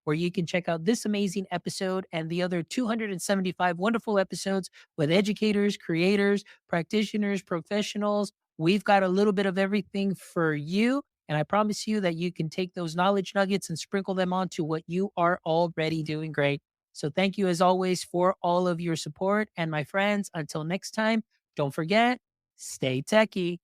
where you can check out this amazing episode and the other 275 wonderful episodes with educators, creators, practitioners, professionals. We've got a little bit of everything for you. And I promise you that you can take those knowledge nuggets and sprinkle them onto what you are already doing great. So thank you as always for all of your support. And my friends, until next time, don't forget, stay techie.